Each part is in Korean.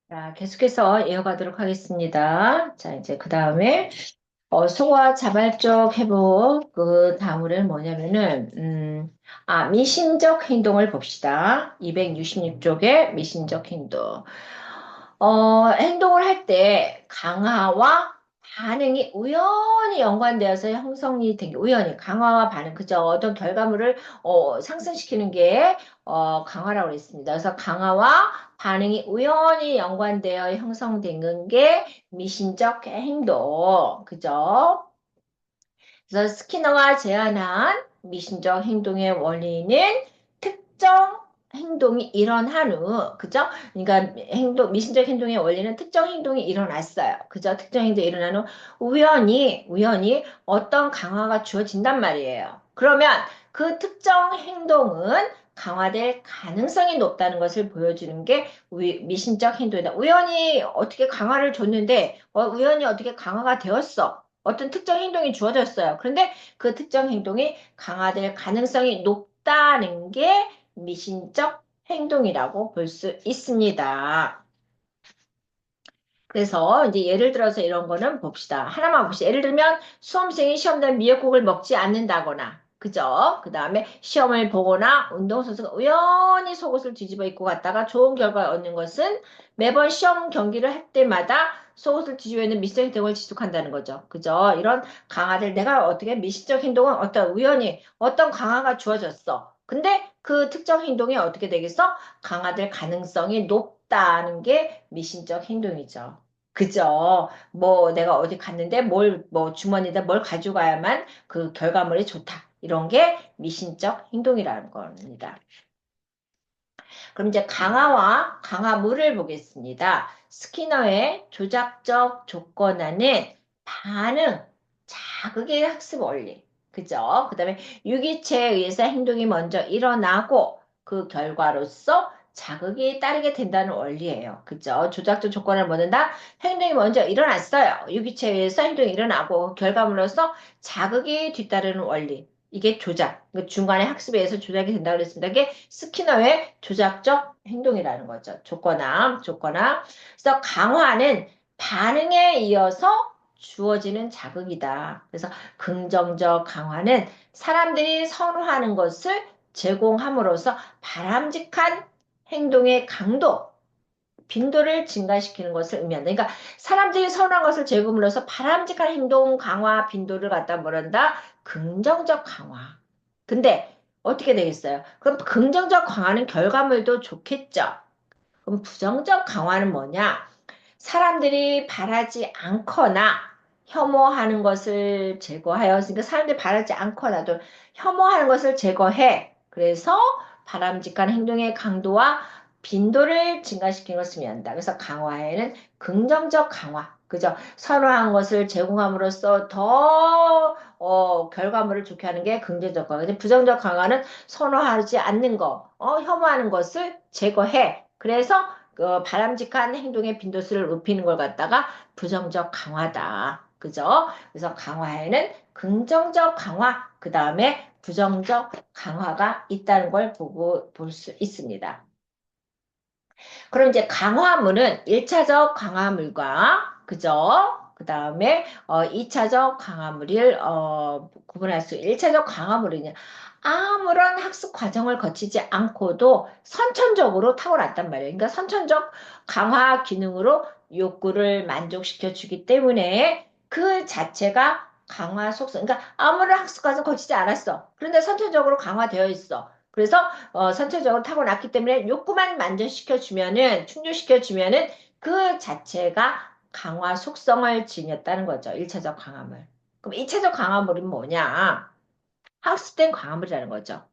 자, 계속해서 이어가도록 하겠습니다. 자, 이제 그 다음에, 소화 자발적 회복, 그 다음으로는 뭐냐면은, 미신적 행동을 봅시다. 266쪽에 미신적 행동. 행동을 할 때 강화와 반응이 우연히 연관되어서 형성이 된 게, 우연히, 강화와 반응, 그죠? 어떤 결과물을, 상승시키는 게, 강화라고 했습니다. 그래서 강화와 반응이 우연히 연관되어 형성되는 게 미신적 행동, 그죠? 그래서 스키너가 제안한 미신적 행동의 원리는 특정 행동이 일어난 후, 그죠? 그러니까 미신적 행동의 원리는 특정 행동이 일어났어요. 그죠? 특정 행동이 일어난 후 우연히 어떤 강화가 주어진단 말이에요. 그러면 그 특정 행동은 강화될 가능성이 높다는 것을 보여주는 게 미신적 행동이다. 우연히 어떻게 강화를 줬는데, 우연히 어떻게 강화가 되었어. 어떤 특정 행동이 주어졌어요. 그런데 그 특정 행동이 강화될 가능성이 높다는 게 미신적 행동이라고 볼 수 있습니다. 그래서 이제 예를 들어서 이런 거는 봅시다. 하나만 봅시다. 예를 들면 수험생이 시험날 미역국을 먹지 않는다거나, 그죠? 그 다음에 시험을 보거나 운동선수가 우연히 속옷을 뒤집어 입고 갔다가 좋은 결과를 얻는 것은 매번 시험 경기를 할 때마다 속옷을 뒤집어 입는 미적 행동을 지속한다는 거죠. 그죠? 이런 강화들 내가 어떻게 미시적 행동은 어떤 우연히 어떤 강화가 주어졌어. 근데 그 특정 행동이 어떻게 되겠어? 강화될 가능성이 높다는 게 미신적 행동이죠. 그죠. 뭐 내가 어디 갔는데 뭐 주머니에다 뭘 가져가야만 그 결과물이 좋다. 이런 게 미신적 행동이라는 겁니다. 그럼 이제 강화와 강화물을 보겠습니다. 스키너의 조작적 조건화는 반응, 자극의 학습 원리. 그죠? 그 다음에 유기체에 의해서 행동이 먼저 일어나고 그 결과로서 자극이 따르게 된다는 원리예요. 그죠? 조작적 조건을 뭐는다? 행동이 먼저 일어났어요. 유기체에 의해서 행동이 일어나고 그 결과물로서 자극이 뒤따르는 원리. 이게 조작. 그 중간에 학습에 의해서 조작이 된다고 그랬습니다. 이게 스키너의 조작적 행동이라는 거죠. 조건함. 그래서 강화는 반응에 이어서 주어지는 자극이다. 그래서 긍정적 강화는 사람들이 선호하는 것을 제공함으로써 바람직한 행동의 강도, 빈도를 증가시키는 것을 의미한다. 그러니까 사람들이 선호한 것을 제공으로써 바람직한 행동 강화 빈도를 갖다 뭐란다? 긍정적 강화. 근데 어떻게 되겠어요? 그럼 긍정적 강화는 결과물도 좋겠죠. 그럼 부정적 강화는 뭐냐? 사람들이 바라지 않거나 혐오하는 것을 제거하여, 그러니까 사람들이 바라지 않거나도 혐오하는 것을 제거해. 그래서 바람직한 행동의 강도와 빈도를 증가시키는 것을 의미한다. 그래서 강화에는 긍정적 강화, 그죠? 선호한 것을 제공함으로써 더 결과물을 좋게 하는 게 긍정적 강화. 근데 부정적 강화는 선호하지 않는 거, 혐오하는 것을 제거해. 그래서 바람직한 행동의 빈도수를 높이는 걸 갖다가 부정적 강화다. 그죠? 그래서 강화에는 긍정적 강화, 그 다음에 부정적 강화가 있다는 걸 보고 볼 수 있습니다. 그럼 이제 강화물은 1차적 강화물과, 그죠? 그 다음에 2차적 강화물을 구분할 수, 1차적 강화물은요. 아무런 학습 과정을 거치지 않고도 선천적으로 타고났단 말이에요. 그러니까 선천적 강화 기능으로 욕구를 만족시켜 주기 때문에 그 자체가 강화 속성. 그러니까 아무런 학습 과정 거치지 않았어. 그런데 선천적으로 강화되어 있어. 그래서 선천적으로 타고났기 때문에 욕구만 만족시켜 주면은, 충족시켜 주면은 그 자체가 강화 속성을 지녔다는 거죠. 1차적 강화물. 그럼 2차적 강화물은 뭐냐? 학습된 강화물이라는 거죠.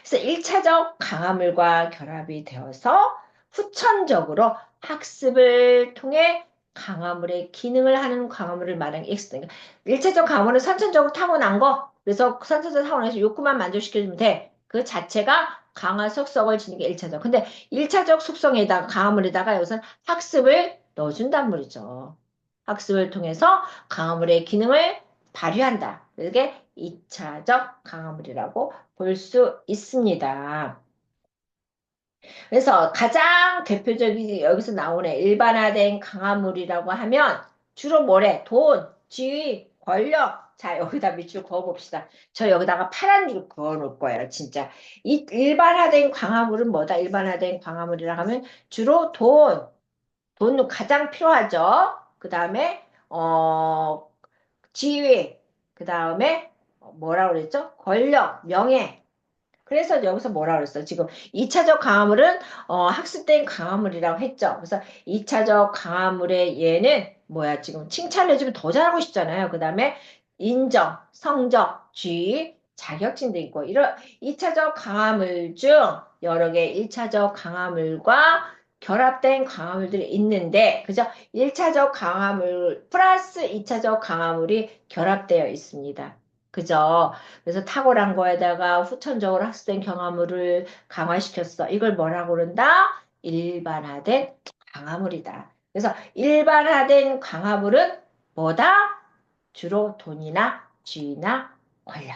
그래서 1차적 강화물과 결합이 되어서 후천적으로 학습을 통해 강화물의 기능을 하는 강화물을 말하는 X. 그러니까 1차적 강화물은 선천적으로 타고난 거. 그래서 선천적으로 타고나서 욕구만 만족시켜주면 돼. 그 자체가 강화 속성을 지닌 게 1차적. 근데 1차적 속성에다가 강화물에다가 여기서 학습을 넣어준단 말이죠. 학습을 통해서 강화물의 기능을 발휘한다. 이게 2차적 강화물이라고 볼 수 있습니다. 그래서 가장 대표적인 여기서 나오는 일반화된 강화물이라고 하면 주로 뭐래? 돈, 지위, 권력. 자, 여기다 밑줄 그어봅시다. 저 여기다가 파란 줄 그어놓을 거예요, 진짜. 이 일반화된 강화물은 뭐다? 일반화된 강화물이라 하면 주로 돈 가장 필요하죠. 그 다음에, 지위, 그 다음에, 뭐라 그랬죠? 권력, 명예. 그래서 여기서 뭐라 그랬어? 지금 2차적 강화물은 학습된 강화물이라고 했죠. 그래서 2차적 강화물의 얘는 뭐야? 지금 칭찬해주면 더 잘하고 싶잖아요. 그 다음에 인정, 성적, 지위, 자격증도 있고 이런 2차적 강화물 중 여러 개 1차적 강화물과 결합된 강화물들이 있는데 그죠? 1차적 강화물 플러스 2차적 강화물이 결합되어 있습니다. 그죠? 그래서 탁월한 거에다가 후천적으로 학습된 경험을 강화시켰어. 이걸 뭐라고 그런다? 일반화된 강화물이다. 그래서 일반화된 강화물은 뭐다? 주로 돈이나 지위나 권력.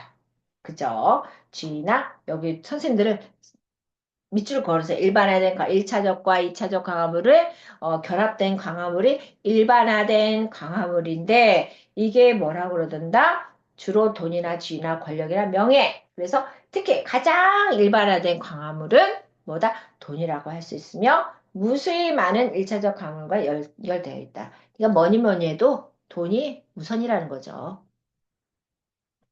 그죠? 지위나 여기 선생님들은 밑줄 걸어서 일반화된 1차적과 2차적 강화물을 결합된 강화물이 일반화된 강화물인데 이게 뭐라고 그러던가? 주로 돈이나 지위나 권력이나 명예. 그래서 특히 가장 일반화된 강화물은 뭐다? 돈이라고 할 수 있으며 무수히 많은 1차적 강화물과 연결되어 있다. 그러니까 뭐니 뭐니 해도 돈이 우선이라는 거죠.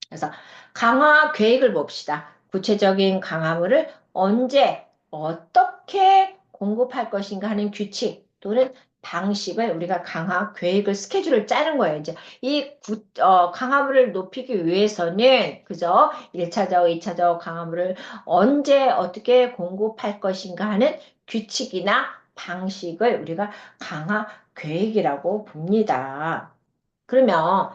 그래서 강화 계획을 봅시다. 구체적인 강화물을 언제, 어떻게 공급할 것인가 하는 규칙 또는 방식을 우리가 강화 계획을 스케줄을 짜는 거예요. 이제 강화물을 높이기 위해서는 그죠? 1차적, 2차적 강화물을 언제 어떻게 공급할 것인가 하는 규칙이나 방식을 우리가 강화 계획이라고 봅니다. 그러면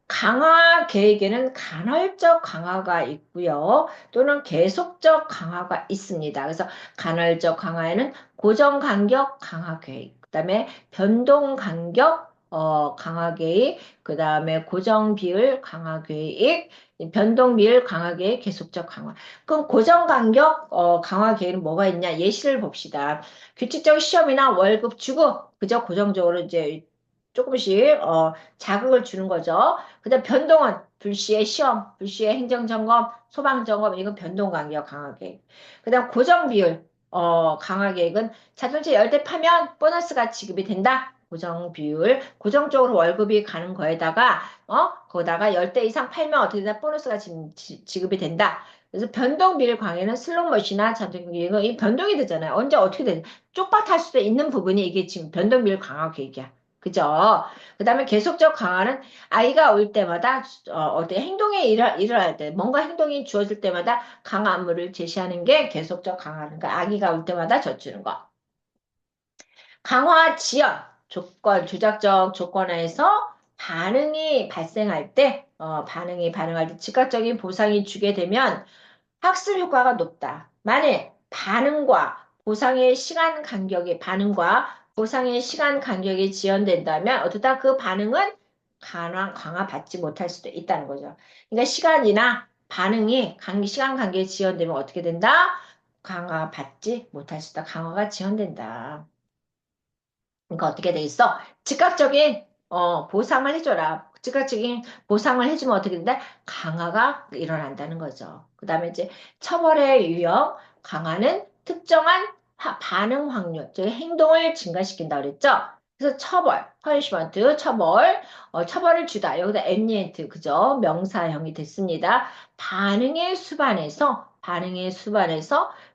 강화 계획에는 간헐적 강화가 있고요. 또는 계속적 강화가 있습니다. 그래서 간헐적 강화에는 고정 간격 강화 계획, 그다음에 변동 간격 강화 계획, 그다음에 고정 비율 강화 계획, 변동 비율 강화 계획, 계속적 강화. 그럼 고정 간격 강화 계획은 뭐가 있냐? 예시를 봅시다. 규칙적 시험이나 월급 주고 그저 고정적으로 이제 조금씩 자극을 주는 거죠. 그다음 변동은 불시의 시험, 불시의 행정점검, 소방점검 이건 변동간격 강화계획. 그다음 고정비율 강화계획은 자동차 10대 파면 보너스가 지급이 된다. 고정비율, 고정적으로 월급이 가는 거에다가 거기다가 10대 이상 팔면 어떻게 된다? 보너스가 지급이 된다. 그래서 변동비율 강화는 슬롯머신이나 자동기획은 이 변동이 되잖아요. 언제 어떻게 되냐. 쪽박할 수도 있는 부분이 이게 지금 변동비율 강화 계획이야. 그죠? 그 다음에 계속적 강화는 아이가 올 때마다 어떤 행동에 일어날 때 뭔가 행동이 주어질 때마다 강화물을 제시하는 게 계속적 강화는 거. 아기가 올 때마다 젖주는 거. 강화 지연 조건 조작적 조건에서 반응이 발생할 때 반응할 때 즉각적인 보상이 주게 되면 학습 효과가 높다. 만일 반응과 보상의 시간 간격이 지연된다면 어쩌다 그 반응은 강화받지 못할 수도 있다는 거죠. 그러니까 시간 간격이 지연되면 어떻게 된다? 강화받지 못할 수다. 강화가 지연된다. 그러니까 어떻게 돼 있어? 즉각적인 보상을 해줘라. 즉각적인 보상을 해주면 어떻게 된다? 강화가 일어난다는 거죠. 그 다음에 이제 처벌의 유형, 강화는 특정한 반응 확률, 즉 행동을 증가시킨다 그랬죠? 그래서 퍼니시먼트, 처벌을 주다. 여기다 엠니엔트, 그죠? 명사형이 됐습니다. 반응의 수반에서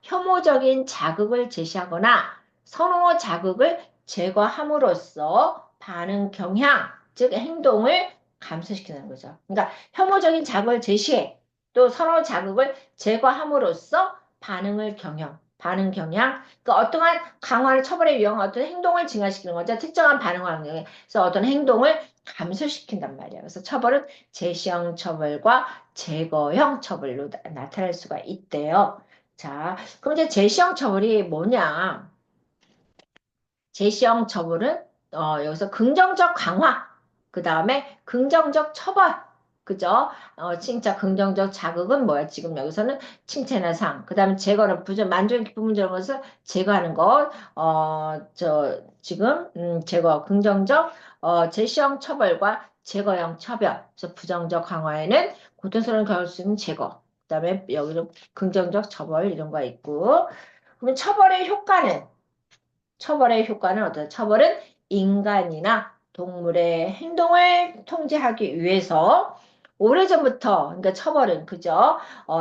혐오적인 자극을 제시하거나 선호 자극을 제거함으로써 반응 경향, 즉 행동을 감소시키는 거죠. 그러니까 혐오적인 자극을 제시해 또 선호 자극을 제거함으로써 반응 경향, 그러니까 어떠한 강화를 처벌에 유형한 어떤 행동을 증가시키는 거죠. 특정한 반응 환경에서 어떤 행동을 감소시킨단 말이에요. 그래서 처벌은 제시형 처벌과 제거형 처벌로 나타날 수가 있대요. 자, 그럼 이제 제시형 처벌이 뭐냐? 제시형 처벌은 여기서 긍정적 강화, 그 다음에 긍정적 처벌. 그죠? 칭찬, 긍정적 자극은 뭐야? 지금 여기서는 칭찬이나 상. 그 다음에 제거는 만족, 기쁨 이런 것을 제거하는 것. 지금, 제거, 긍정적, 제시형 처벌과 제거형 처벌. 그래서 부정적 강화에는 고통스러운 결과를 수 있는 제거. 그 다음에 여기는 긍정적 처벌 이런 거 있고. 그러면 처벌의 효과는 어떠냐? 처벌은 인간이나 동물의 행동을 통제하기 위해서 오래전부터, 그러니까 처벌은, 그죠?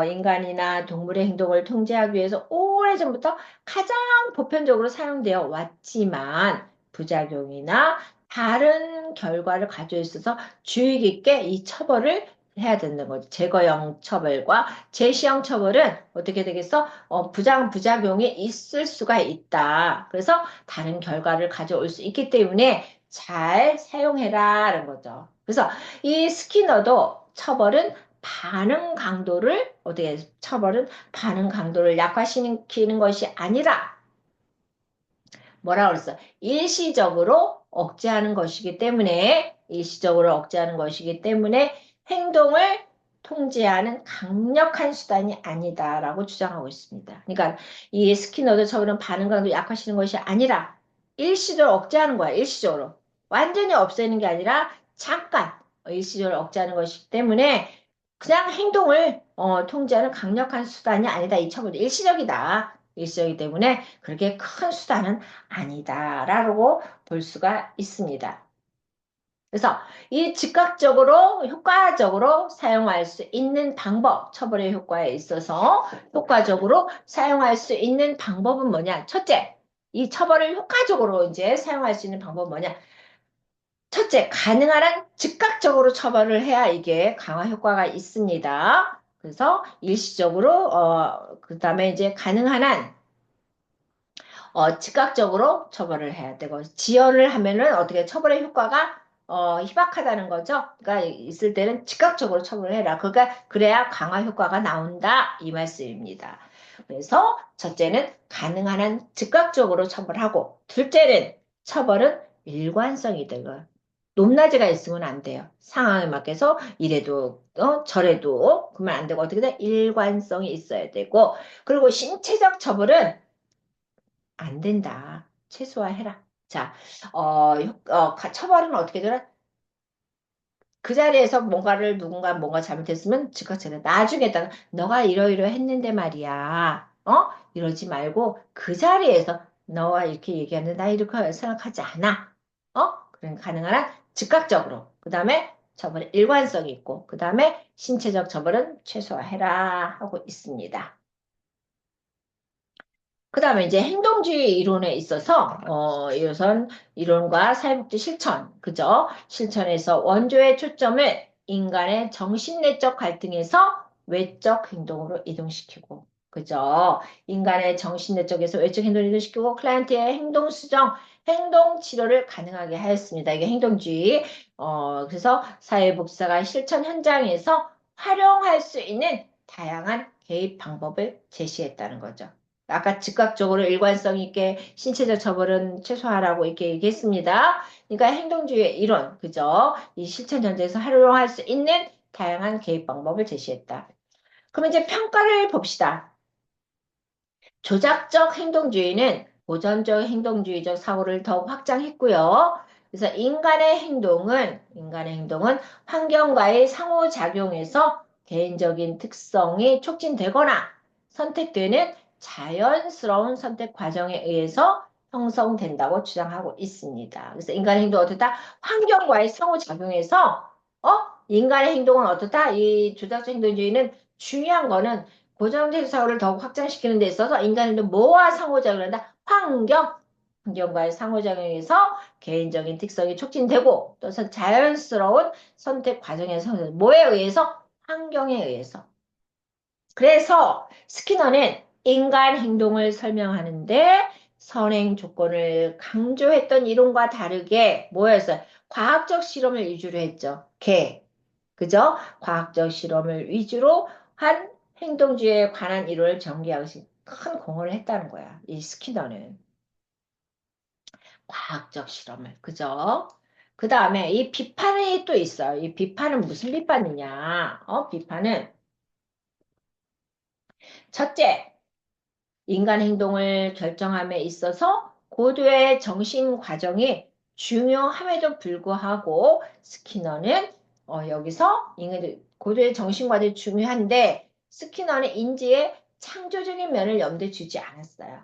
인간이나 동물의 행동을 통제하기 위해서 오래전부터 가장 보편적으로 사용되어 왔지만 부작용이나 다른 결과를 가지고 있어서 주의 깊게 이 처벌을 해야 되는 거죠. 제거형 처벌과 제시형 처벌은 어떻게 되겠어? 부작용이 있을 수가 있다. 그래서 다른 결과를 가져올 수 있기 때문에 잘 사용해라라는 거죠. 그래서 이 스키너도 처벌은 반응 강도를 약화시키는 것이 아니라 뭐라 그랬어? 일시적으로 억제하는 것이기 때문에 행동을 통제하는 강력한 수단이 아니다라고 주장하고 있습니다. 그러니까 이 스키너드 처벌은 반응 강도 약화시키는 것이 아니라 일시적으로 억제하는 거야. 일시적으로. 완전히 없애는 게 아니라 잠깐 일시적으로 억제하는 것이기 때문에 그냥 행동을 통제하는 강력한 수단이 아니다. 이 처벌도 일시적이다. 일시적이기 때문에 그렇게 큰 수단은 아니다라고 볼 수가 있습니다. 그래서 이 즉각적으로 효과적으로 사용할 수 있는 방법, 처벌의 효과에 있어서 효과적으로 사용할 수 있는 방법은 뭐냐? 첫째, 이 처벌을 효과적으로 이제 사용할 수 있는 방법은 뭐냐? 첫째, 가능한 한 즉각적으로 처벌을 해야 이게 강화 효과가 있습니다. 그래서 일시적으로, 그 다음에 이제 가능한 한 즉각적으로 처벌을 해야 되고, 지연을 하면은 어떻게 처벌의 효과가 희박하다는 거죠. 그러니까 있을 때는 즉각적으로 처벌을 해라. 그러니까 그래야 강화 효과가 나온다 이 말씀입니다. 그래서 첫째는 가능한 한 즉각적으로 처벌하고, 둘째는 처벌은 일관성이 되고 높낮이가 있으면 안 돼요. 상황에 맞게서 이래도 저래도 그러면 안 되고 어떻게 돼? 일관성이 있어야 되고, 그리고 신체적 처벌은 안 된다. 최소화해라. 자, 처벌은 어떻게 되나? 그 자리에서 누군가 뭔가 잘못했으면 즉각 처벌. 나중에다가 너가 이러이러 했는데 말이야. 이러지 말고 그 자리에서 너와 이렇게 얘기하는데 나 이렇게 생각하지 않아. 그러니까 가능한 한 즉각적으로. 그 다음에 처벌의 일관성이 있고, 그 다음에 신체적 처벌은 최소화해라 하고 있습니다. 그 다음에 이제 행동주의 이론에 있어서, 이것은 이론과 사회복지 실천, 그죠? 실천에서 원조의 초점을 인간의 정신내적 갈등에서 외적 행동으로 이동시키고, 그죠? 인간의 정신내적에서 외적 행동을 이동시키고, 클라이언트의 행동 수정, 행동 치료를 가능하게 하였습니다. 이게 행동주의. 그래서 사회복지사가 실천 현장에서 활용할 수 있는 다양한 개입 방법을 제시했다는 거죠. 아까 즉각적으로 일관성 있게 신체적 처벌은 최소화하라고 이렇게 얘기했습니다. 그러니까 행동주의 이론, 그죠? 이 실천 전제에서 활용할 수 있는 다양한 개입 방법을 제시했다. 그럼 이제 평가를 봅시다. 조작적 행동주의는 보전적 행동주의적 사고를 더욱 확장했고요. 그래서 인간의 행동은 환경과의 상호작용에서 개인적인 특성이 촉진되거나 선택되는 자연스러운 선택 과정에 의해서 형성된다고 주장하고 있습니다. 그래서 인간의 행동은 어떻다? 환경과의 상호작용에서 인간의 행동은 어떻다? 이 조작적 행동주의는 중요한 거는 고정적 사고를 더욱 확장시키는 데 있어서 인간은 뭐와 상호작용을 한다? 환경과의 상호작용에서 개인적인 특성이 촉진되고 또 자연스러운 선택 과정에서 뭐에 의해서? 환경에 의해서. 그래서 스키너는 인간 행동을 설명하는데 선행 조건을 강조했던 이론과 다르게 뭐였어요? 과학적 실험을 위주로 했죠. 그죠? 과학적 실험을 위주로 한 행동주의에 관한 이론을 전개하고 큰 공헌을 했다는 거야. 이 스키너는. 과학적 실험을. 그죠? 그 다음에 이 비판이 또 있어요. 이 비판은 무슨 비판이냐? 비판은 첫째, 인간 행동을 결정함에 있어서 고도의 정신 과정이 중요함에도 불구하고 스키너는 여기서 고도의 정신 과정이 중요한데 스키너는 인지의 창조적인 면을 염두에 주지 않았어요.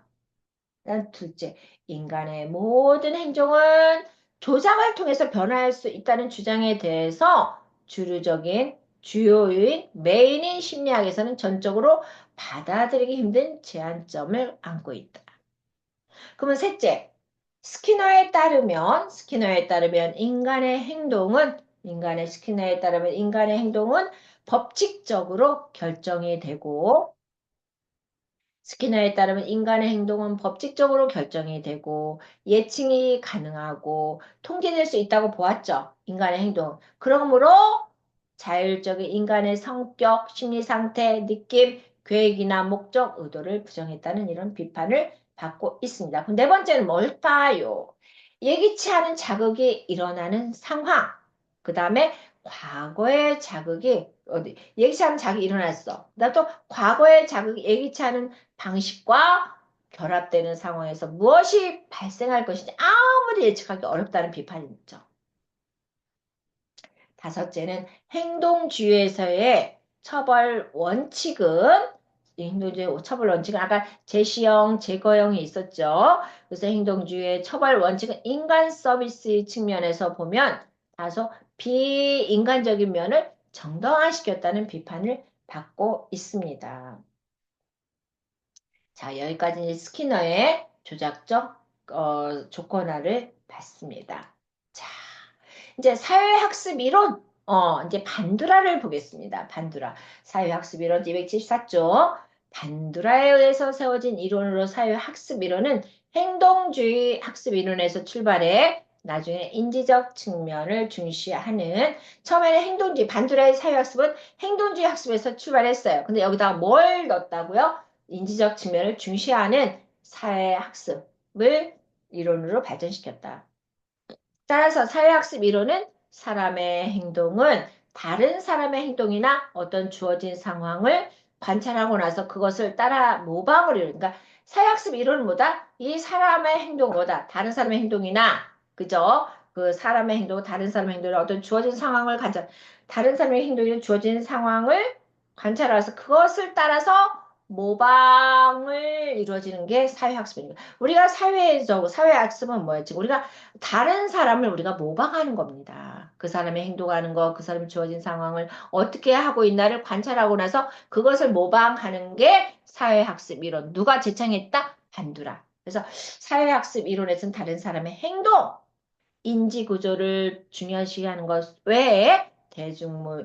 그다음 둘째, 인간의 모든 행동은 조작을 통해서 변화할 수 있다는 주장에 대해서 주요인 메인인 심리학에서는 전적으로 받아들이기 힘든 제한점을 안고 있다. 그러면 셋째, 스키너에 따르면 인간의 행동은 법칙적으로 결정이 되고 스키너에 따르면 인간의 행동은 법칙적으로 결정이 되고 예측이 가능하고 통제될 수 있다고 보았죠. 인간의 행동. 그러므로 자율적인 인간의 성격, 심리 상태, 느낌, 계획이나 목적, 의도를 부정했다는 이런 비판을 받고 있습니다. 그럼 네 번째는 뭘까요? 예기치 않은 자극이 일어나는 상황. 그 다음에 과거의 자극이 예기치 않은 자극이 일어났어. 그다음 또 과거의 자극이 예기치 않은 방식과 결합되는 상황에서 무엇이 발생할 것인지 아무리 예측하기 어렵다는 비판이 있죠. 다섯째는 행동주의에서의 처벌 원칙은 이 행동주의 처벌 원칙은 아까 제시형, 제거형이 있었죠. 그래서 행동주의의 처벌 원칙은 인간 서비스 측면에서 보면 다소 비인간적인 면을 정당화시켰다는 비판을 받고 있습니다. 자, 여기까지 이제 스키너의 조작적 조건화를 봤습니다. 자, 이제 사회학습 이론, 이제 반두라를 보겠습니다. 반두라. 사회학습 이론 274쪽. 반두라에 의해서 세워진 이론으로 사회학습 이론은 행동주의 학습 이론에서 출발해 나중에 인지적 측면을 중시하는 처음에는 반두라의 사회학습은 행동주의 학습에서 출발했어요. 근데 여기다가 뭘 넣었다고요? 인지적 측면을 중시하는 사회학습을 이론으로 발전시켰다. 따라서 사회학습 이론은 사람의 행동은 다른 사람의 행동이나 어떤 주어진 상황을 관찰하고 나서 그것을 따라 모방을 이루는 그러니까 사회학습 이론은 뭐다? 이 사람의 행동 뭐다? 다른 사람의 행동이나 그죠? 그 사람의 행동, 다른 사람의 행동이나 어떤 주어진 상황을 다른 사람의 행동이나 주어진 상황을 관찰해서 그것을 따라서 모방을 이루어지는 게 사회학습입니다. 우리가 사회학습은 뭐였지? 우리가 다른 사람을 우리가 모방하는 겁니다. 그 사람의 행동하는 것, 그 사람이 주어진 상황을 어떻게 하고 있나를 관찰하고 나서 그것을 모방하는 게 사회학습 이론. 누가 제창했다? 반두라. 그래서 사회학습 이론에서는 다른 사람의 행동, 인지 구조를 중요시하는 것 외에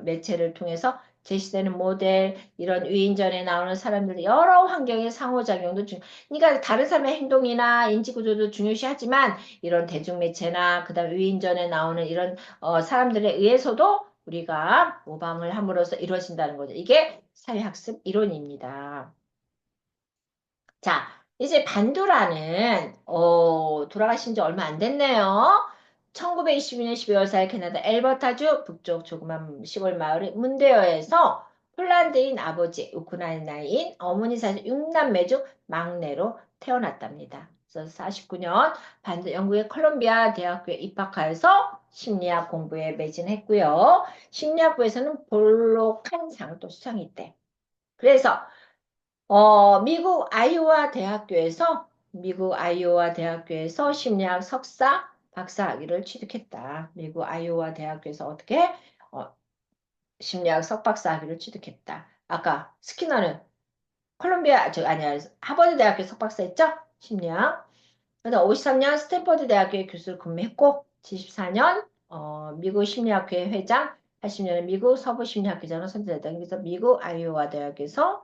매체를 통해서 제시되는 모델, 이런 위인전에 나오는 사람들의 여러 환경의 상호작용도 그러니까 다른 사람의 행동이나 인지 구조도 중요시하지만 이런 대중매체나 그다음 위인전에 나오는 이런 사람들에 의해서도 우리가 모방을 함으로써 이루어진다는 거죠. 이게 사회학습 이론입니다. 자, 이제 반도라는 돌아가신 지 얼마 안 됐네요. 1922년 12월 4일 캐나다 엘버타주 북쪽 조그만 시골 마을 문데어에서 폴란드인 아버지, 우크라이나인 어머니 사실 6남매 중 막내로 태어났답니다. 그래서 49년 영국의 컬럼비아 대학교에 입학하여서 심리학 공부에 매진했고요. 심리학부에서는 볼록한 상을 또 수상했대. 그래서 미국 아이오와 대학교에서 심리학 석사, 박사 학위를 취득했다. 미국 아이오와 대학교에서 어떻게 심리학 석박사 학위를 취득했다. 아까 스키너는 아니야, 하버드 대학교 석박사 했죠? 심리학. 그래서 53년 스탠퍼드 대학교의 교수를 근무했고, 74년 미국 심리학회 회장, 80년에 미국 서부 심리학회장으로 선출됐다. 그래서 미국 아이오와 대학에서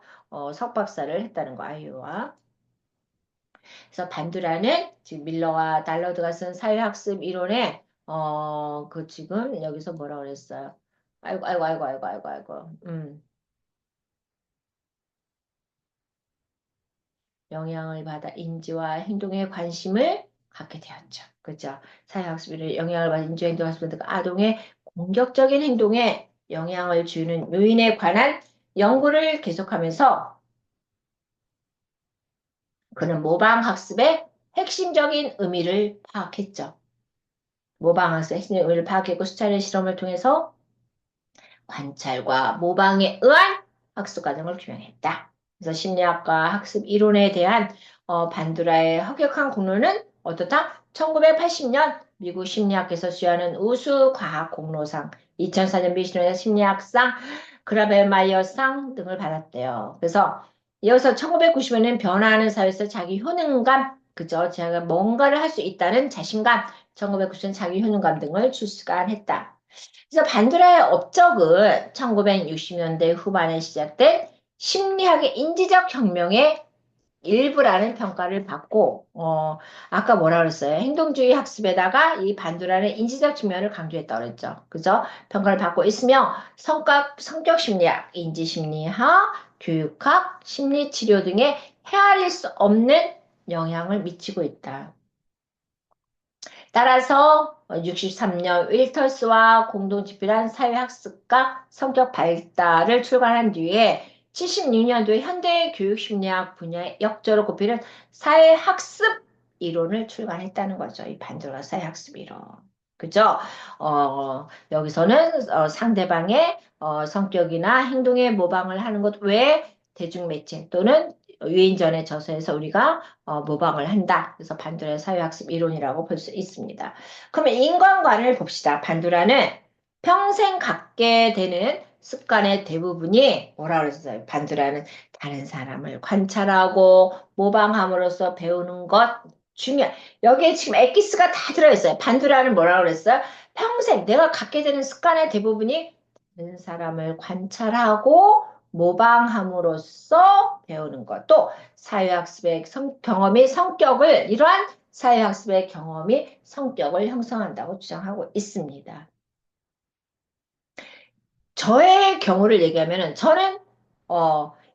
석박사를 했다는 거, 아이오와. 그래서 반두라는 지금 밀러와 달러드가 쓴 사회학습 이론에 그 지금 여기서 뭐라 그랬어요? 아이고 아이고 아이고 아이고 아이고 아이고 영향을 받아 인지와 행동에 관심을 갖게 되었죠. 그죠? 사회학습의 영향을 받은 인지행동학습 등 아동의 공격적인 행동에 영향을 주는 요인에 관한 연구를 계속하면서 그는 모방학습의 핵심적인 의미를 파악했죠. 모방학습의 핵심적인 의미를 파악했고 수차례 실험을 통해서 관찰과 모방에 의한 학습 과정을 규명했다. 그래서 심리학과 학습 이론에 대한 반두라의 허격한 공로는 어떻다? 1980년 미국 심리학에서 수여하는 우수 과학 공로상, 2004년 미시론의 심리학상, 그라벤마이어상 등을 받았대요. 그래서 이어서 1990년에는 변화하는 사회에서 자기 효능감, 그죠? 제가 뭔가를 할 수 있다는 자신감, 1990년 자기 효능감 등을 출간했다. 그래서 반도라의 업적은 1960년대 후반에 시작된 심리학의 인지적 혁명의 일부라는 평가를 받고, 아까 뭐라 그랬어요? 행동주의 학습에다가 이 반도라는 인지적 측면을 강조했다고 그랬죠. 그죠? 평가를 받고 있으며, 성격 심리학, 인지심리학, 교육학, 심리치료 등에 헤아릴 수 없는 영향을 미치고 있다. 따라서 63년 윌터스와 공동집필한 사회학습과 성격 발달을 출간한 뒤에 76년도에 현대 교육심리학 분야의 역조로 꼽히는 사회학습 이론을 출간했다는 거죠. 이 반도라 사회학습 이론. 그죠? 여기서는 상대방의 성격이나 행동에 모방을 하는 것 외에 대중매체 또는 유인전의 저서에서 우리가 모방을 한다. 그래서 반도라의 사회학습 이론이라고 볼 수 있습니다. 그러면 인간관을 봅시다. 반도라는 평생 갖게 되는 습관의 대부분이 뭐라 그랬어요? 반도라는 다른 사람을 관찰하고 모방함으로써 배우는 것 중요한. 여기에 지금 엑기스가 다 들어있어요. 반도라는 뭐라 그랬어요? 평생 내가 갖게 되는 습관의 대부분이 다른 사람을 관찰하고 모방함으로써 배우는 것. 또 사회학습의 경험이 성격을 이러한 사회학습의 경험이 성격을 형성한다고 주장하고 있습니다. 저의 경우를 얘기하면은 저는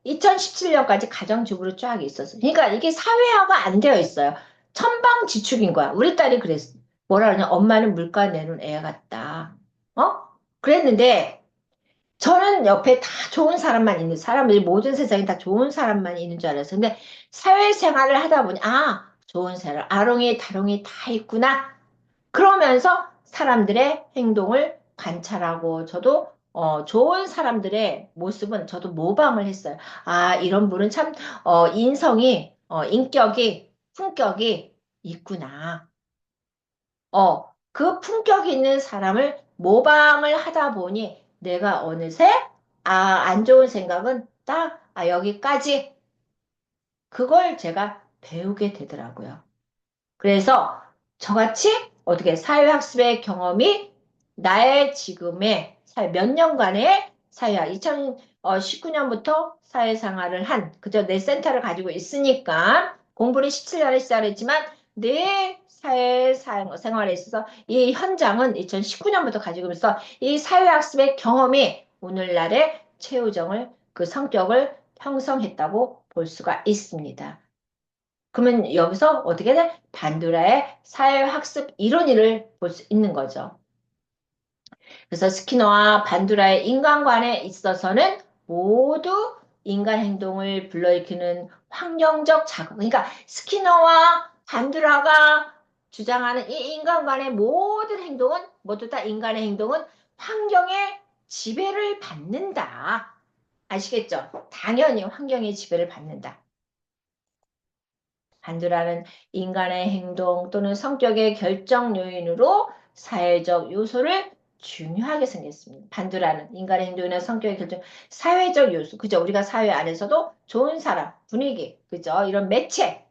2017년까지 가정주부로 쫙 있었어요. 그러니까 이게 사회화가 안 되어 있어요. 천방지축인 거야. 우리 딸이 그랬어. 뭐라 그러냐? 엄마는 물가 내는 애 같다. 그랬는데 저는 옆에 다 좋은 사람만 있는 사람들이 모든 세상에 다 좋은 사람만 있는 줄 알았어요. 근데 사회생활을 하다 보니 좋은 사람, 아롱이 다롱이 다 있구나. 그러면서 사람들의 행동을 관찰하고 저도 좋은 사람들의 모습은 저도 모방을 했어요. 이런 분은 참 인성이 인격이 품격이 있구나. 그 품격 있는 사람을 모방을 하다 보니 내가 어느새 안 좋은 생각은 딱 여기까지 그걸 제가 배우게 되더라고요. 그래서 저같이 어떻게 사회학습의 경험이 나의 지금의 몇 년간의 사회학, 2019년부터 사회생활을 그저 내 센터를 가지고 있으니까 공부를 17년에 시작했지만 내 생활에 있어서 이 현장은 2019년부터 가지고 있어서 이 사회학습의 경험이 오늘날의 최우정을 그 성격을 형성했다고 볼 수가 있습니다. 그러면 여기서 어떻게 돼? 반도라의 사회학습 이론을 볼 수 있는 거죠. 그래서 스키너와 반도라의 인간관에 있어서는 모두 인간 행동을 불러일으키는 환경적 자극. 그러니까 스키너와 반도라가 주장하는 이 인간관의 모든 행동은 모두 다 인간의 행동은 환경의 지배를 받는다. 아시겠죠? 당연히 환경의 지배를 받는다. 반도라는 인간의 행동 또는 성격의 결정 요인으로 사회적 요소를 중요하게 생겼습니다. 반도라는 인간의 행동이나 성격의 결정, 사회적 요소, 그죠? 우리가 사회 안에서도 좋은 사람, 분위기, 그죠? 이런 매체,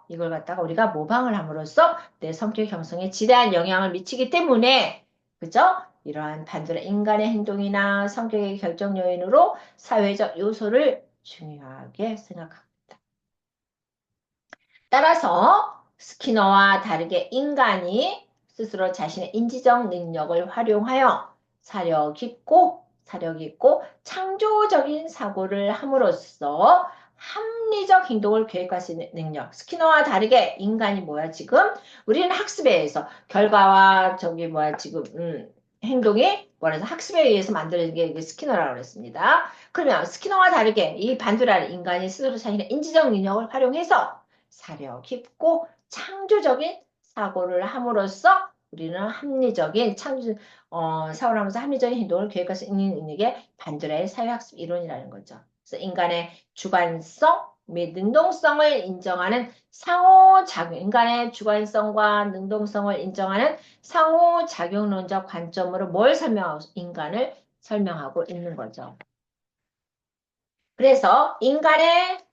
이걸 갖다가 우리가 모방을 함으로써 내 성격 형성에 지대한 영향을 미치기 때문에, 그죠? 이러한 반도라 인간의 행동이나 성격의 결정 요인으로 사회적 요소를 중요하게 생각합니다. 따라서 스키너와 다르게 인간이 스스로 자신의 인지적 능력을 활용하여 사력 있고 창조적인 사고를 함으로써 합리적 행동을 계획할 수 있는 능력. 스키너와 다르게 인간이 뭐야, 지금? 우리는 학습에 의해서 결과와 저기 뭐야, 지금, 행동이 뭐라서 학습에 의해서 만들어진 게 이게 스키너라고 그랬습니다. 그러면 스키너와 다르게 이 반도라는 인간이 스스로 자신의 인지적 능력을 활용해서 사려 깊고 창조적인 사고를 함으로써 우리는 합리적인 사고를 하면서 합리적인 행동을 계획할 수 있는 능력의 반도라의 사회학습 이론이라는 거죠. 그래서 인간의 주관성 및 능동성을 인정하는 상호작용, 인간의 주관성과 능동성을 인정하는 상호작용론적 관점으로 뭘 설명하고, 인간을 설명하고 있는 거죠. 그래서 인간의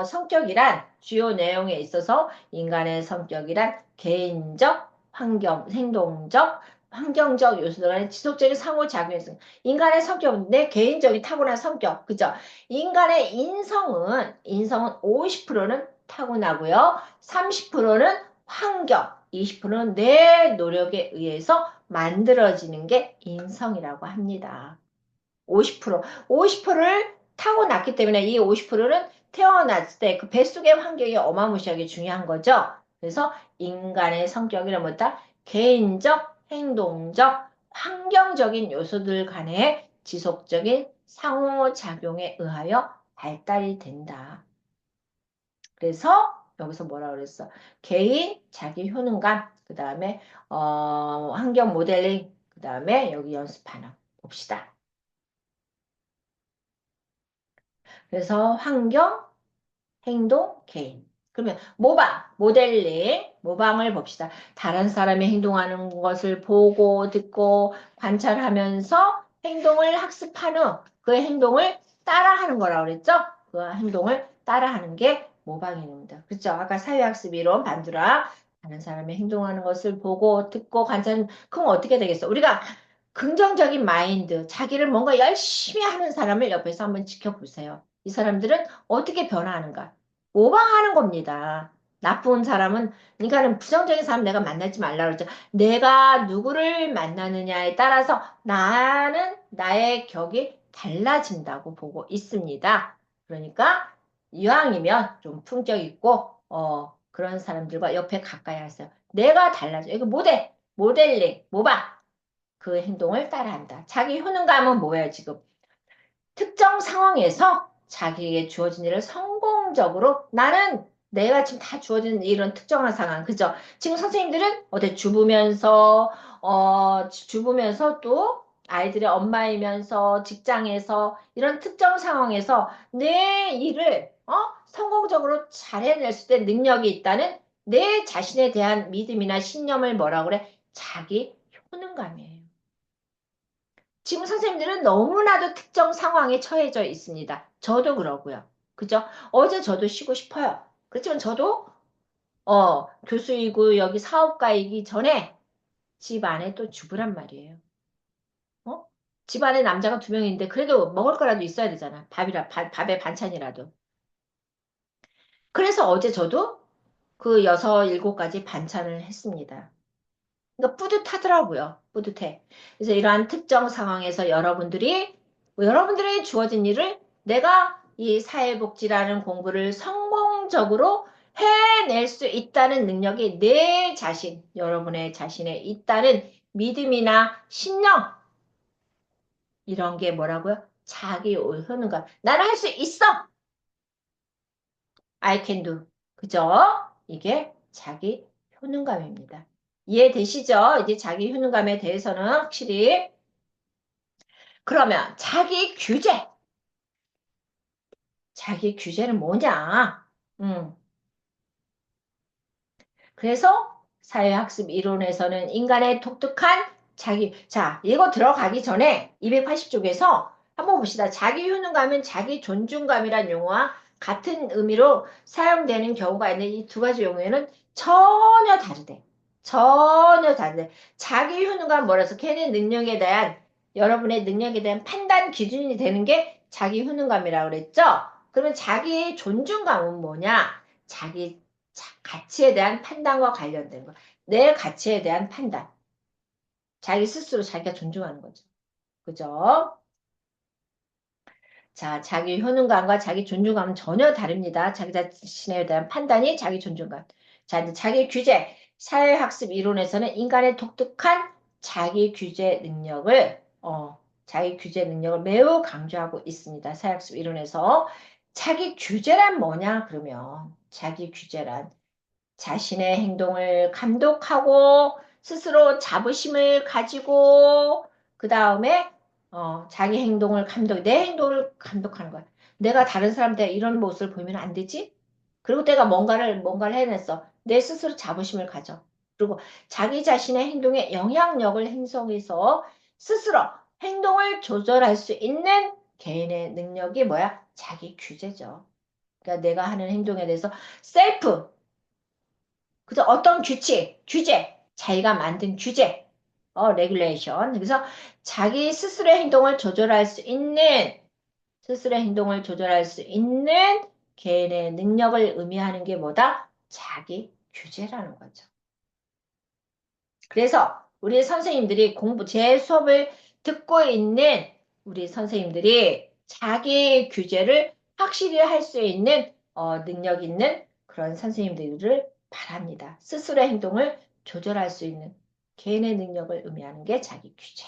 성격이란 주요 내용에 있어서 인간의 성격이란 개인적, 행동적, 환경적 요소들 간의 지속적인 상호작용에서 인간의 성격은 내 개인적인 타고난 성격, 그죠? 인성은 50%는 타고나고요. 30%는 환경, 20%는 내 노력에 의해서 만들어지는 게 인성이라고 합니다. 50%, 50%를 타고났기 때문에 이 50%는 태어났을 때 그 뱃속의 환경이 어마무시하게 중요한 거죠. 그래서 인간의 성격이란 뭐다? 개인적, 행동적, 환경적인 요소들 간의 지속적인 상호작용에 의하여 발달이 된다. 그래서 여기서 뭐라 그랬어? 개인, 자기 효능감, 그 다음에 환경 모델링, 그 다음에 여기 연습하는 봅시다. 그래서 환경, 행동, 개인. 그러면 모방을 봅시다. 다른 사람이 행동하는 것을 보고, 듣고, 관찰하면서 행동을 학습한 후 그 행동을 따라하는 거라고 그랬죠? 그 행동을 따라하는 게 모방입니다. 그렇죠? 아까 사회학습 이론 반두라 다른 사람이 행동하는 것을 보고, 듣고, 관찰, 그럼 어떻게 되겠어? 우리가 긍정적인 마인드, 자기를 뭔가 열심히 하는 사람을 옆에서 한번 지켜보세요. 이 사람들은 어떻게 변화하는가? 모방하는 겁니다. 나쁜 사람은, 그러니까는 부정적인 사람 내가 만나지 말라 그러죠. 내가 누구를 만나느냐에 따라서 나는 나의 격이 달라진다고 보고 있습니다. 그러니까 이왕이면 좀 품격 있고, 그런 사람들과 옆에 가까이 하세요. 내가 달라져. 이거 모델링, 모방. 그 행동을 따라한다. 자기 효능감은 뭐예요, 지금? 특정 상황에서 자기에게 주어진 일을 성공적으로 나는 내가 지금 다 주어진 이런 특정한 상황, 그죠? 지금 선생님들은 어때 주부면서 또 아이들의 엄마이면서 직장에서 이런 특정 상황에서 내 일을 성공적으로 잘 해낼 수 있는 능력이 있다는 내 자신에 대한 믿음이나 신념을 뭐라 그래? 자기 효능감이에요. 지금 선생님들은 너무나도 특정 상황에 처해져 있습니다. 저도 그러고요. 그죠? 어제 저도 쉬고 싶어요. 그렇지만 저도 교수이고 여기 사업가이기 전에 집 안에 또 주부란 말이에요. 어? 집 안에 남자가 2명인데 그래도 먹을 거라도 있어야 되잖아. 밥에 반찬이라도. 그래서 어제 저도 그 6, 7가지 반찬을 했습니다. 그러니까 뿌듯하더라고요. 뿌듯해. 그래서 이러한 특정 상황에서 여러분들의 주어진 일을 내가 이 사회복지라는 공부를 성공적으로 해낼 수 있다는 능력이 여러분의 자신에 있다는 믿음이나 신념, 이런 게 뭐라고요? 자기 효능감. 나는 할 수 있어! I can do. 그죠? 이게 자기 효능감입니다. 이해되시죠? 이제 자기 효능감에 대해서는 확실히. 그러면 자기 규제는 뭐냐? 음. 그래서 사회학습 이론에서는 인간의 독특한 자, 이거 들어가기 전에 280쪽에서 한번 봅시다. 자기 효능감은 자기 존중감이란 용어와 같은 의미로 사용되는 경우가 있는 이 2가지 용어에는 전혀 다르대. 전혀 다르대. 자기 효능감 뭐라서 여러분의 능력에 대한 판단 기준이 되는 게 자기 효능감이라고 그랬죠? 그러면 자기 존중감은 뭐냐? 자기 가치에 대한 판단과 관련된 거. 내 가치에 대한 판단. 자기 스스로 자기가 존중하는 거죠. 그죠? 자, 자기 효능감과 자기 존중감은 전혀 다릅니다. 자기 자신에 대한 판단이 자기 존중감. 자, 이제 자기 규제. 사회학습 이론에서는 인간의 독특한 자기 규제 능력을, 자기 규제 능력을 매우 강조하고 있습니다. 사회학습 이론에서. 자기 규제란 뭐냐? 그러면, 자기 규제란 자신의 행동을 감독하고 스스로 자부심을 가지고 그 다음에 자기 행동을 내 행동을 감독하는 거야. 내가 다른 사람한테 이런 모습을 보이면 안 되지? 그리고 내가 뭔가를 해냈어. 내 스스로 자부심을 가져. 그리고 자기 자신의 행동에 영향력을 행성해서 스스로 행동을 조절할 수 있는 개인의 능력이 뭐야? 자기 규제죠. 그러니까 내가 하는 행동에 대해서 셀프 그래서 어떤 규제, 자기가 만든 규제, 레귤레이션. 그래서 자기 스스로의 행동을 조절할 수 있는 개인의 능력을 의미하는 게 뭐다? 자기 규제라는 거죠. 그래서 우리 선생님들이 제 수업을 듣고 있는 우리 선생님들이 자기 규제를 확실히 할 수 있는 능력 있는 그런 선생님들을 바랍니다. 스스로의 행동을 조절할 수 있는 개인의 능력을 의미하는 게 자기 규제.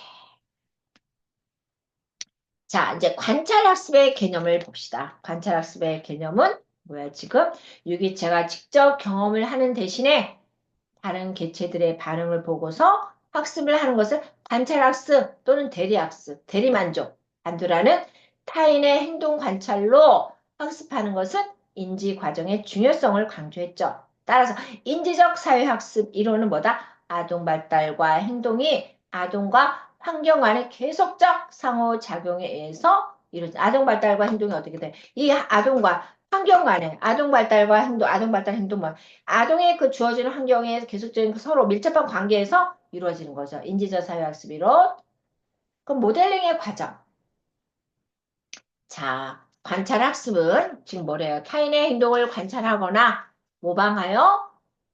자, 이제 관찰학습의 개념을 봅시다. 관찰학습의 개념은 뭐야, 지금? 유기체가 직접 경험을 하는 대신에 다른 개체들의 반응을 보고서 학습을 하는 것을 관찰학습 또는 대리학습, 대리만족, 반도라는 타인의 행동 관찰로 학습하는 것은 인지 과정의 중요성을 강조했죠. 따라서 인지적 사회학습 이론은 뭐다? 아동 발달과 행동이 아동과 환경 간의 계속적 상호작용에 의해서 이루어진 아동 발달과 행동이 어떻게 돼? 이 아동과 환경 간의 아동 발달과 행동, 아동 발달 행동 뭐 아동의 그 주어지는 환경에 계속적인 그 서로 밀접한 관계에서 이루어지는 거죠. 인지적 사회학습 이론. 그럼 모델링의 과정. 자, 관찰학습은 지금 뭐래요? 타인의 행동을 관찰하거나 모방하여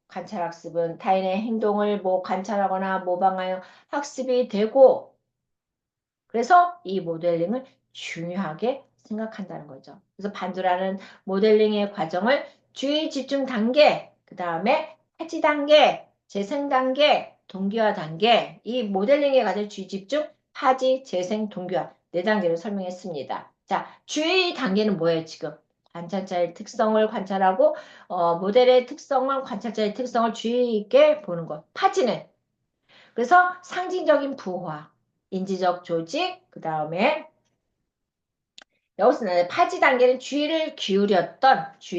관찰학습은 타인의 행동을 관찰하거나 모방하여 학습이 되고 그래서 이 모델링을 중요하게 생각한다는 거죠. 그래서 반도라는 모델링의 과정을 주의 집중 단계, 그 다음에 타지 단계, 재생 단계, 동기화 단계, 이 모델링의 과정 주의 집중, 타지, 재생, 동기화 네 단계로 설명했습니다. 자, 주의 단계는 뭐예요, 지금? 관찰자의 특성을 관찰하고 모델의 특성을 관찰자의 특성을 주의 있게 보는 것. 파지는 그래서 상징적인 부호화, 인지적 조직, 그 다음에 여기서는 파지 단계는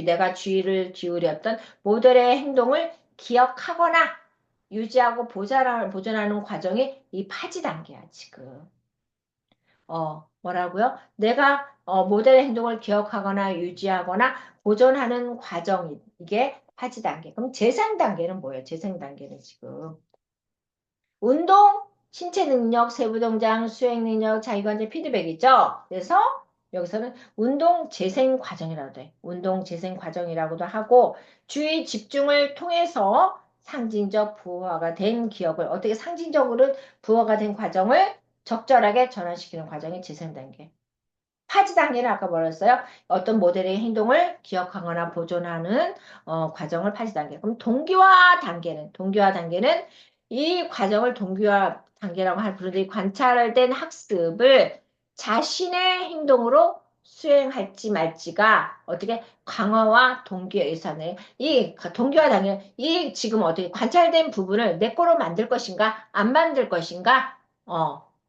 내가 주의를 기울였던 모델의 행동을 기억하거나 유지하고 보존하는 과정이 이 파지 단계야, 지금. 뭐라고요? 내가 모델의 행동을 기억하거나 유지하거나 보존하는 과정이 이게 파지 단계. 그럼 재생 단계는 뭐예요? 재생 단계는 지금. 운동, 신체 능력, 세부 동작, 수행 능력, 자기관절 피드백이죠. 그래서 여기서는 운동 재생 과정이라고 돼. 운동 재생 과정이라고도 하고 주의 집중을 통해서 상징적 부호화가 된 기억을 어떻게 상징적으로 부호가 된 과정을 적절하게 전환시키는 과정이 재생 단계. 파지 단계는 아까 뭐랬어요? 어떤 모델의 행동을 기억하거나 보존하는 과정을 파지 단계. 그럼 동기화 단계는 이 과정을 동기화 단계라고 부르는데 이 관찰된 학습을 자신의 행동으로 수행할지 말지가 어떻게 강화와 동기의 의사네. 이 동기화 단계, 이 지금 어떻게 관찰된 부분을 내 거로 만들 것인가, 안 만들 것인가,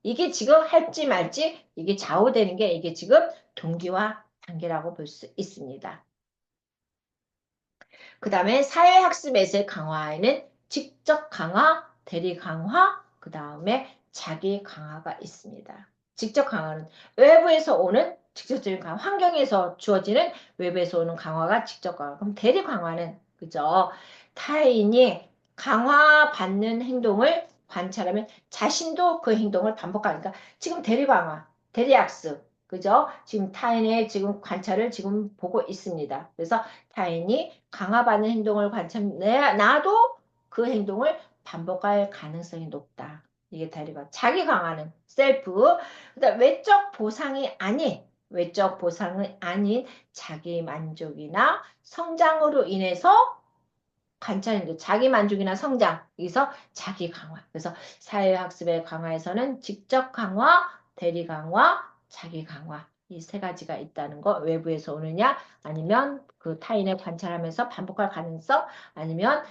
이게 지금 할지 말지 이게 좌우되는 게 이게 지금 동기화 단계라고 볼 수 있습니다. 그 다음에 사회학습에서의 강화에는 직접 강화, 대리 강화, 그 다음에 자기 강화가 있습니다. 직접 강화는 외부에서 오는 직접적인 강화, 환경에서 주어지는 외부에서 오는 강화가 직접 강화. 그럼 대리 강화는 그죠? 타인이 강화받는 행동을 관찰하면 자신도 그 행동을 반복하니까 지금 대리 강화, 대리 학습, 그죠? 지금 타인의 지금 관찰을 지금 보고 있습니다. 그래서 타인이 강화받는 행동을 관찰해 나도 그 행동을 반복할 가능성이 높다. 이게 다리가 자기 강화는 셀프. 그다음 외적 보상이 아닌 자기 만족이나 성장으로 인해서 관찰인데 자기 만족이나 성장, 여기서 자기 강화. 그래서 사회학습의 강화에서는 직접 강화, 대리 강화, 자기 강화. 이 세 가지가 있다는 거. 외부에서 오느냐, 아니면 그 타인을 관찰하면서 반복할 가능성, 아니면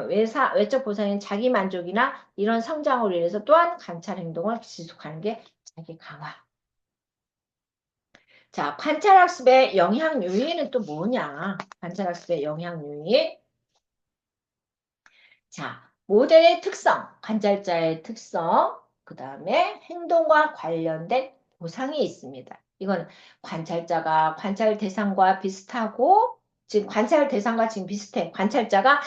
외적 보상인 자기 만족이나 이런 성장으로 인해서 또한 관찰 행동을 지속하는 게 자기 강화. 자, 관찰학습의 영향 요인은 또 뭐냐? 관찰학습의 영향 요인. 자, 모델의 특성, 관찰자의 특성, 그 다음에 행동과 관련된 보상이 있습니다. 이건 관찰자가 관찰 대상과 비슷하고, 지금 관찰 대상과 지금 비슷해. 관찰자가,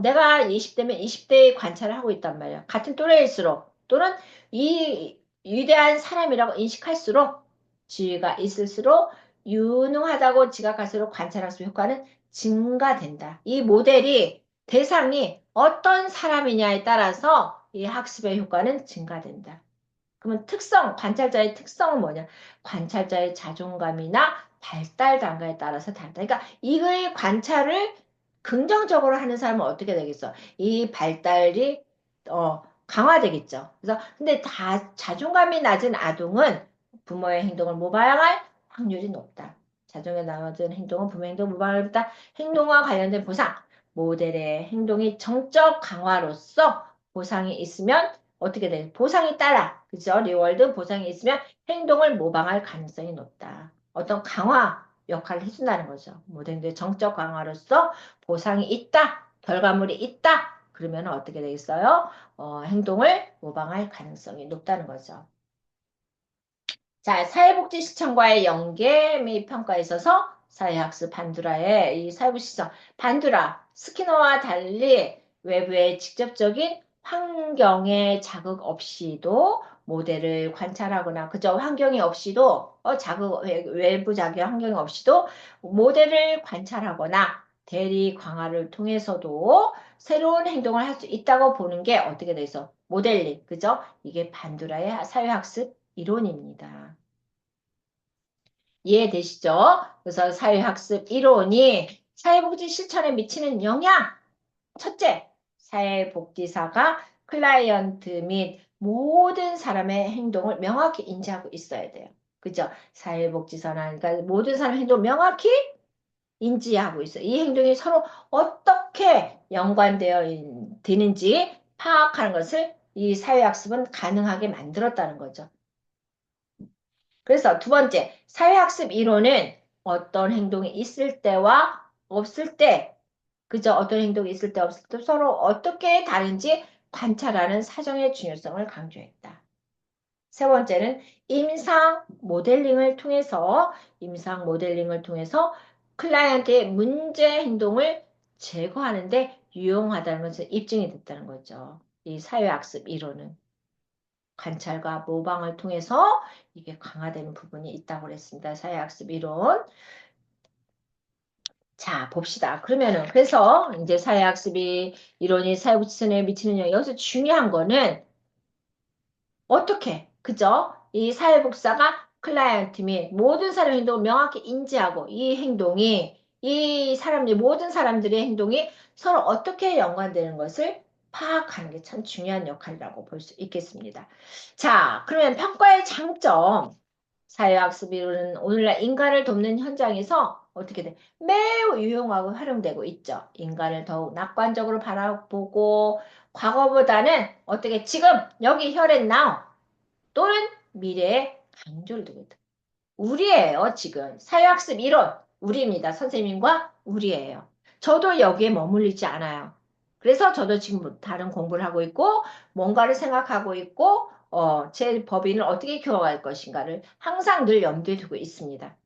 내가 20대면 20대의 관찰을 하고 있단 말이야. 같은 또래일수록, 또는 이 위대한 사람이라고 인식할수록, 지위가 있을수록, 유능하다고 지각할수록 관찰학습 효과는 증가된다. 이 모델이 대상이 어떤 사람이냐에 따라서 이 학습의 효과는 증가된다. 그러면 특성, 관찰자의 특성은 뭐냐? 관찰자의 자존감이나 발달 단계에 따라서 다르다. 그러니까 이거의 관찰을 긍정적으로 하는 사람은 어떻게 되겠어? 이 발달이 강화되겠죠. 그래서 근데 다 자존감이 낮은 아동은 부모의 행동을 모방할 확률이 높다. 자존감이 낮은 행동은 부모의 행동을 모방할 다 행동과 관련된 보상, 모델의 행동이 정적 강화로서 보상이 있으면 어떻게 돼? 보상이 따라, 그죠? 리월드 보상이 있으면 행동을 모방할 가능성이 높다. 어떤 강화 역할을 해준다는 거죠. 모델의 정적 강화로서 보상이 있다, 결과물이 있다. 그러면 어떻게 되겠어요? 행동을 모방할 가능성이 높다는 거죠. 자, 사회복지시청과의 연계 및 평가에 있어서 사회학습 반두라의 이 사회복지시청, 반두라, 스키너와 달리 외부의 직접적인 환경의 자극 없이도 모델을 관찰하거나 그저 환경이 없이도 외부 자극 환경이 없이도 모델을 관찰하거나 대리 강화를 통해서도 새로운 행동을 할 수 있다고 보는 게 어떻게 돼서 모델링, 그죠? 이게 반두라의 사회학습 이론입니다. 이해되시죠? 그래서 사회학습 이론이 사회복지 실천에 미치는 영향. 첫째, 사회복지사가 클라이언트 및 모든 사람의 행동을 명확히 인지하고 있어야 돼요. 그죠? 사회복지사는 그러니까 모든 사람의 행동을 명확히 인지하고 있어요. 이 행동이 서로 어떻게 연관되어 되는지 파악하는 것을 이 사회학습은 가능하게 만들었다는 거죠. 그래서 두 번째, 사회학습 이론은 어떤 행동이 있을 때와 없을 때, 그저 어떤 행동이 있을 때 없을 때 서로 어떻게 다른지 관찰하는 사정의 중요성을 강조했다. 세 번째는 임상 모델링을 통해서 클라이언트의 문제 행동을 제거하는데 유용하다는 것을 입증이 됐다는 거죠. 이 사회학습 이론은. 관찰과 모방을 통해서 이게 강화되는 부분이 있다고 그랬습니다. 사회학습 이론. 자, 봅시다. 그러면은, 그래서 이제 사회학습이 이론이 사회복지선에 미치는 영향, 여기서 중요한 거는 어떻게, 그죠? 이 사회복사가 클라이언트 및 모든 사람의 행동을 명확히 인지하고 이 행동이 모든 사람들의 행동이 서로 어떻게 연관되는 것을 파악하는 게 참 중요한 역할이라고 볼 수 있겠습니다. 자, 그러면 평가의 장점. 사회학습이론은 오늘날 인간을 돕는 현장에서 어떻게 돼? 매우 유용하고 활용되고 있죠. 인간을 더욱 낙관적으로 바라보고 과거보다는 어떻게 지금 여기 here and now 또는 미래에 강조를 두고 있다. 우리예요, 지금. 사회학습 이론 우리입니다. 선생님과 우리예요. 저도 여기에 머물리지 않아요. 그래서 저도 지금 다른 공부를 하고 있고 뭔가를 생각하고 있고 제 법인을 어떻게 키워갈 것인가를 항상 늘 염두에 두고 있습니다.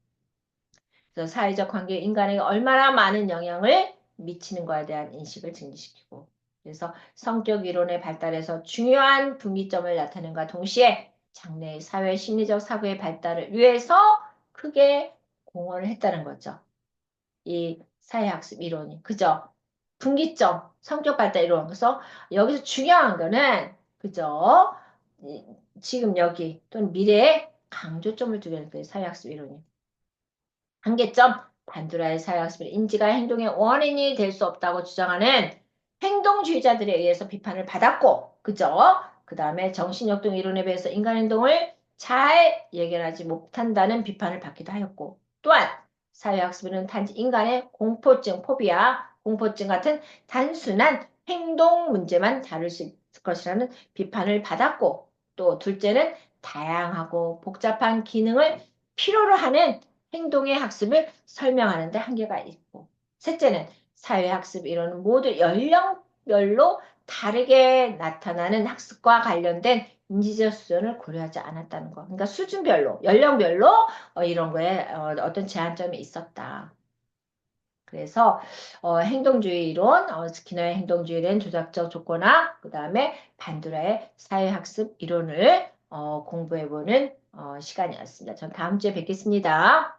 그래서 사회적 관계 인간에게 얼마나 많은 영향을 미치는 것에 대한 인식을 증진시키고 그래서 성격 이론의 발달에서 중요한 분기점을 나타낸과 동시에 장래의 사회 심리적 사고의 발달을 위해서 크게 공헌을 했다는 거죠. 이 사회학습 이론이. 그죠? 분기점, 성격 발달 이론. 그래서 여기서 중요한 거는, 그죠? 지금 여기 또는 미래에 강조점을 두게 되는 거예요. 사회학습 이론이. 한계점, 반도라의 사회학습은 인지가 행동의 원인이 될 수 없다고 주장하는 행동주의자들에 의해서 비판을 받았고, 그죠? 그 다음에 정신역동 이론에 비해서 인간 행동을 잘 예견하지 못한다는 비판을 받기도 하였고, 또한 사회학습은 단지 인간의 공포증, 포비아, 공포증 같은 단순한 행동 문제만 다룰 수 있을 것이라는 비판을 받았고, 또 둘째는 다양하고 복잡한 기능을 필요로 하는 행동의 학습을 설명하는 데 한계가 있고, 셋째는 사회학습 이론은 모두 연령별로 다르게 나타나는 학습과 관련된 인지적 수준을 고려하지 않았다는 거. 그러니까 수준별로, 연령별로 이런 거에 어떤 제한점이 있었다. 그래서 행동주의 이론, 스키너의 행동주의 이론 조작적 조건화, 그 다음에 반두라의 사회학습 이론을 공부해보는 시간이었습니다. 전 다음 주에 뵙겠습니다.